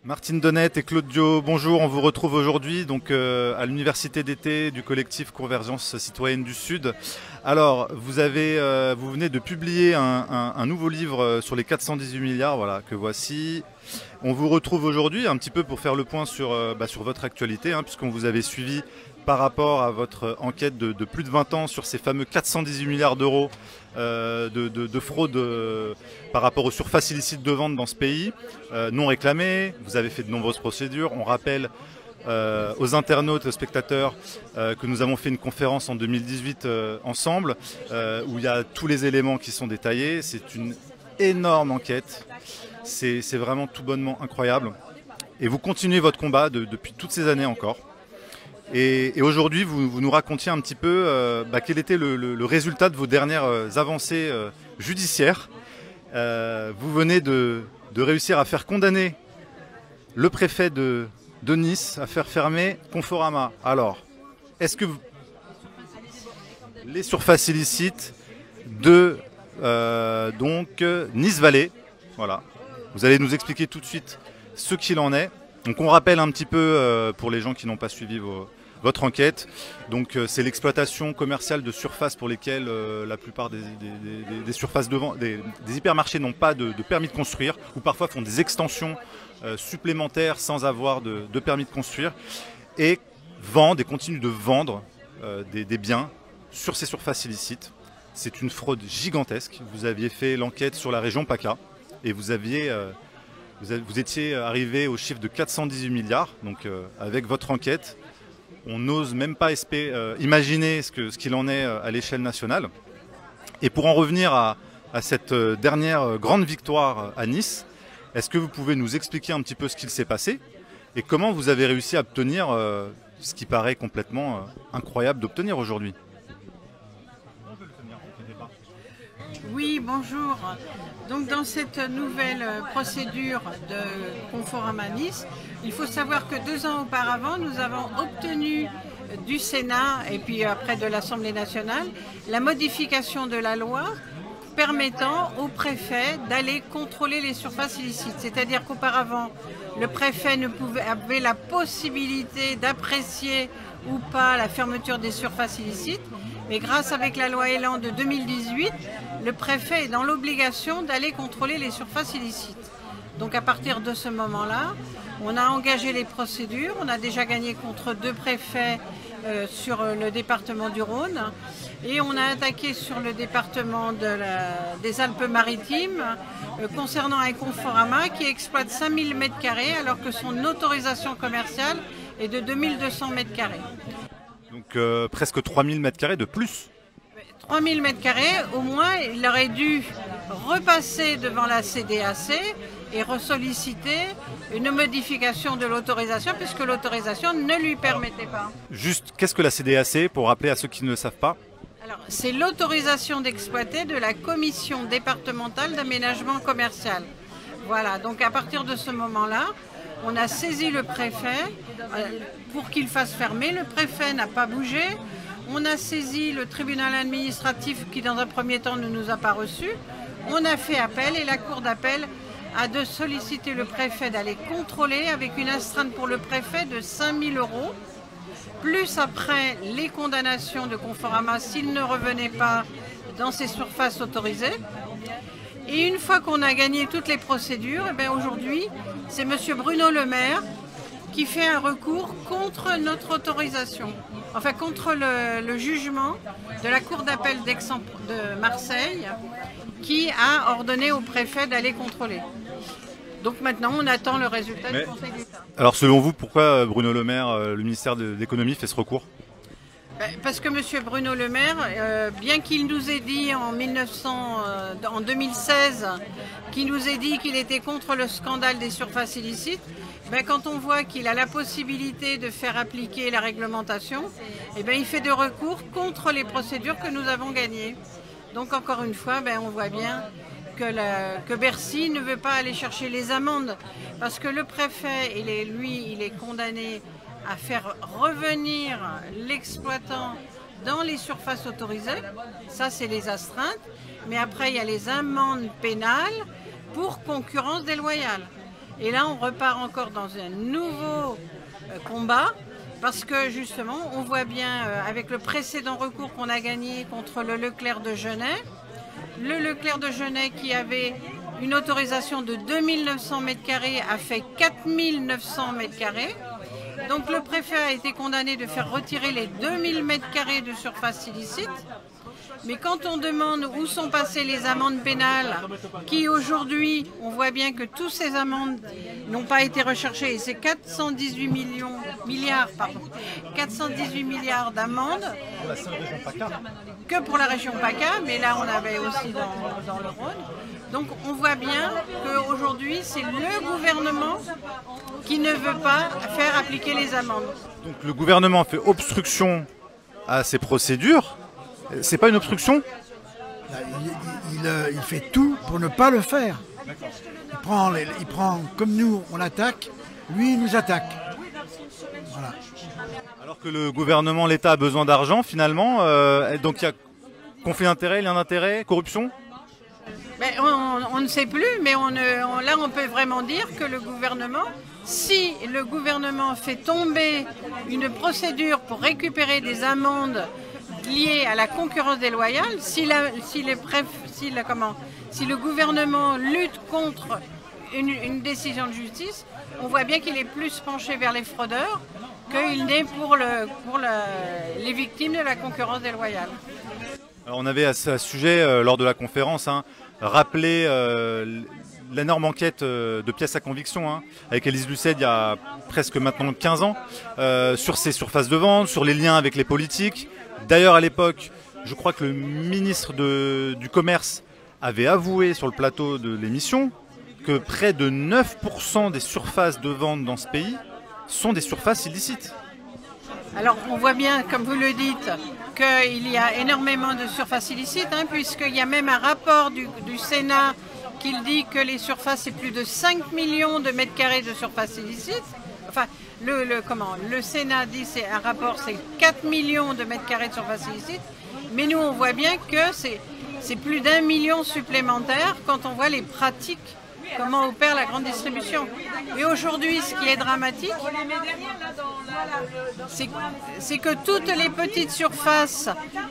Martine Donnette et Claude Dio, bonjour, on vous retrouve aujourd'hui à l'université d'été du collectif Convergence citoyenne du Sud. Alors, vous venez de publier un nouveau livre sur les 418 milliards, voilà, que voici. On vous retrouve aujourd'hui un petit peu pour faire le point sur votre actualité, puisqu'on vous avait suivi par rapport à votre enquête de plus de 20 ans sur ces fameux 418 milliards d'euros de fraude par rapport aux surfaces illicites de vente dans ce pays, non réclamées. Vous avez fait de nombreuses procédures. On rappelle aux internautes, aux spectateurs, que nous avons fait une conférence en 2018 ensemble, où il y a tous les éléments qui sont détaillés. C'est une énorme enquête. C'est vraiment tout bonnement incroyable. Et vous continuez votre combat depuis toutes ces années encore. Et aujourd'hui, vous nous racontiez un petit peu quel était le résultat de vos dernières avancées judiciaires. Vous venez de réussir à faire condamner le préfet de Nice, à faire fermer Conforama. Alors, est-ce que les surfaces illicites de Nice Vallée, voilà, vous allez nous expliquer tout de suite ce qu'il en est. Donc on rappelle un petit peu pour les gens qui n'ont pas suivi votre enquête. Donc c'est l'exploitation commerciale de surfaces pour lesquelles la plupart des surfaces de vente, des hypermarchés n'ont pas de permis de construire, ou parfois font des extensions supplémentaires sans avoir de permis de construire, et vendent et continuent de vendre des biens sur ces surfaces illicites. C'est une fraude gigantesque. Vous aviez fait l'enquête sur la région PACA et vous étiez arrivé au chiffre de 418 milliards. Donc avec votre enquête, on n'ose même pas imaginer ce qu'il en est à l'échelle nationale. Et pour en revenir à cette dernière grande victoire à Nice, est-ce que vous pouvez nous expliquer un petit peu ce qu'il s'est passé et comment vous avez réussi à obtenir ce qui paraît complètement incroyable d'obtenir aujourd'hui? Oui, bonjour. Donc dans cette nouvelle procédure de Conforama Nice, il faut savoir que 2 ans auparavant, nous avons obtenu du Sénat et puis après de l'Assemblée nationale la modification de la loi permettant au préfet d'aller contrôler les surfaces illicites. C'est-à-dire qu'auparavant, le préfet avait la possibilité d'apprécier ou pas la fermeture des surfaces illicites. Mais grâce avec la loi Elan de 2018, le préfet est dans l'obligation d'aller contrôler les surfaces illicites. Donc à partir de ce moment-là, on a engagé les procédures. On a déjà gagné contre 2 préfets sur le département du Rhône. Et on a attaqué sur le département des Alpes-Maritimes concernant un Conforama qui exploite 5000 m² alors que son autorisation commerciale est de 2200 m². Donc presque 3000 m² de plus. 3000 m², au moins, il aurait dû repasser devant la CDAC et ressolliciter une modification de l'autorisation puisque l'autorisation ne lui permettait pas. Juste, qu'est-ce que la CDAC pour rappeler à ceux qui ne le savent pas? Alors, c'est l'autorisation d'exploiter de la commission départementale d'aménagement commercial. Voilà, donc à partir de ce moment-là, on a saisi le préfet pour qu'il fasse fermer. Le préfet n'a pas bougé. On a saisi le tribunal administratif qui, dans un premier temps, ne nous a pas reçus. On a fait appel et la cour d'appel a de solliciter le préfet d'aller contrôler avec une astreinte pour le préfet de 5000 €, plus après les condamnations de Conforama s'il ne revenait pas dans ces surfaces autorisées. Et une fois qu'on a gagné toutes les procédures, aujourd'hui, c'est M. Bruno Le Maire qui fait un recours contre notre autorisation, enfin contre le jugement de la Cour d'appel de Marseille qui a ordonné au préfet d'aller contrôler. Donc maintenant, on attend le résultat du Conseil d'État. Alors selon vous, pourquoi Bruno Le Maire, le ministère de l'Économie, fait ce recours? Parce que M. Bruno Le Maire, bien qu'il nous ait dit en 2016, qu'il nous ait dit qu'il était contre le scandale des surfaces illicites, quand on voit qu'il a la possibilité de faire appliquer la réglementation, il fait des recours contre les procédures que nous avons gagnées. Donc encore une fois, on voit bien que Bercy ne veut pas aller chercher les amendes, parce que le préfet, il est condamné à faire revenir l'exploitant dans les surfaces autorisées. Ça, c'est les astreintes. Mais après, il y a les amendes pénales pour concurrence déloyale. Et là, on repart encore dans un nouveau combat. Parce que justement, on voit bien avec le précédent recours qu'on a gagné contre le Leclerc de Genève, le Leclerc de Genève qui avait une autorisation de 2900 m² a fait 4900 m². Donc le préfet a été condamné de faire retirer les 2000 m² de surface illicite. Mais quand on demande où sont passées les amendes pénales, qui aujourd'hui, on voit bien que toutes ces amendes n'ont pas été recherchées, et c'est 418 milliards d'amendes, que pour la région PACA, mais là on avait aussi dans le Rhône. Donc on voit bien qu'aujourd'hui c'est le gouvernement qui ne veut pas faire appliquer les amendes. Donc le gouvernement fait obstruction à ces procédures. C'est pas une obstruction? Il fait tout pour ne pas le faire. Il prend comme nous, on l'attaque, lui il nous attaque. Voilà. Alors que le gouvernement, l'État a besoin d'argent finalement, donc il y a conflit d'intérêts, lien d'intérêts, corruption? Mais on ne sait plus, mais là on peut vraiment dire que le gouvernement, si le gouvernement fait tomber une procédure pour récupérer des amendes liées à la concurrence déloyale, si le gouvernement lutte contre une décision de justice, on voit bien qu'il est plus penché vers les fraudeurs qu'il n'est pour les victimes de la concurrence déloyale. Alors on avait à ce sujet, lors de la conférence, rappelé l'énorme enquête de pièces à conviction avec Élise Lucet il y a presque maintenant 15 ans, sur ces surfaces de vente, sur les liens avec les politiques. D'ailleurs à l'époque, je crois que le ministre du Commerce avait avoué sur le plateau de l'émission que près de 9% des surfaces de vente dans ce pays sont des surfaces illicites. Alors on voit bien, comme vous le dites, qu'il y a énormément de surfaces illicites, puisqu'il y a même un rapport du Sénat qui dit que les surfaces, c'est plus de 5 millions de mètres carrés de surfaces illicites. Enfin, le Sénat dit, c'est un rapport, c'est 4 millions de mètres carrés de surface illicite, mais nous on voit bien que c'est plus d'1 million supplémentaire quand on voit les pratiques, comment opère la grande distribution. Et aujourd'hui, ce qui est dramatique, c'est que toutes les petites surfaces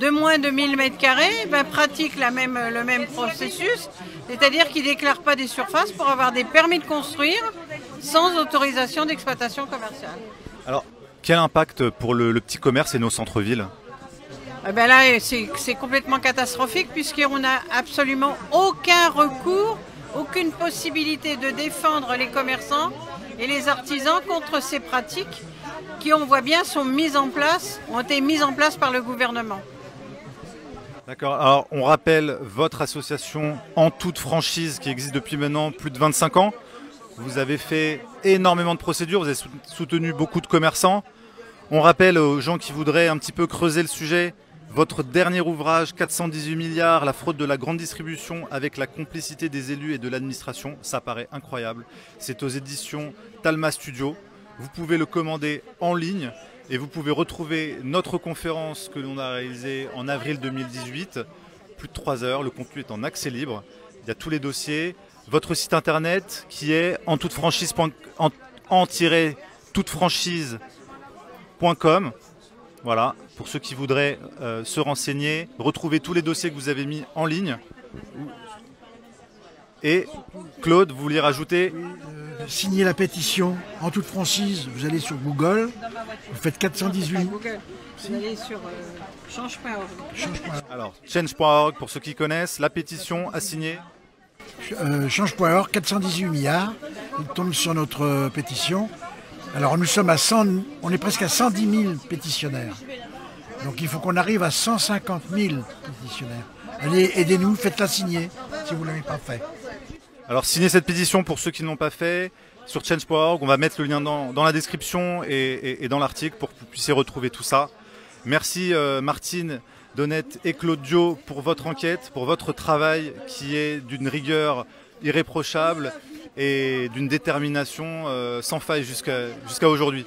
de moins de 1000 m² pratiquent le même processus, c'est-à-dire qu'ils ne déclarent pas des surfaces pour avoir des permis de construire sans autorisation d'exploitation commerciale. Alors, quel impact pour le petit commerce et nos centres-villes? Là, c'est complètement catastrophique puisqu'on n'a absolument aucun recours, aucune possibilité de défendre les commerçants et les artisans contre ces pratiques qui, on voit bien, ont été mises en place par le gouvernement. D'accord. Alors, on rappelle votre association En Toute Franchise qui existe depuis maintenant plus de 25 ans. Vous avez fait énormément de procédures, vous avez soutenu beaucoup de commerçants. On rappelle aux gens qui voudraient un petit peu creuser le sujet, votre dernier ouvrage, 418 milliards, la fraude de la grande distribution avec la complicité des élus et de l'administration, ça paraît incroyable. C'est aux éditions Talma Studio. Vous pouvez le commander en ligne et vous pouvez retrouver notre conférence que l'on a réalisée en avril 2018. Plus de 3 heures, le contenu est en accès libre. Il y a tous les dossiers. Votre site internet qui est en-toute-franchise.com. Voilà, pour ceux qui voudraient se renseigner, retrouver tous les dossiers que vous avez mis en ligne. Et Claude, vous vouliez rajouter? Signez la pétition En Toute Franchise, vous allez sur Google, vous faites 418. Google. Vous allez sur change.org. Alors, change.org, pour ceux qui connaissent, la pétition à signer. Change.org, 418 milliards, il tombe sur notre pétition. Alors nous sommes on est presque à 110 000 pétitionnaires. Donc il faut qu'on arrive à 150 000 pétitionnaires. Allez, aidez-nous, faites-la signer si vous ne l'avez pas fait. Alors signez cette pétition pour ceux qui ne l'ont pas fait sur change.org. On va mettre le lien dans la description et dans l'article pour que vous puissiez retrouver tout ça. Merci Martine Donnette et Claude Dio pour votre enquête, pour votre travail qui est d'une rigueur irréprochable et d'une détermination sans faille jusqu'à aujourd'hui.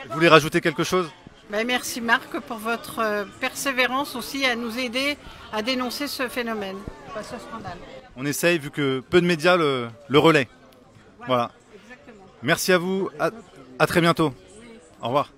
Vous voulez rajouter quelque chose? Merci Marc pour votre persévérance aussi à nous aider à dénoncer ce phénomène, ce scandale. On essaye vu que peu de médias le relaient. Voilà. Exactement. Merci à vous. À très bientôt. Au revoir.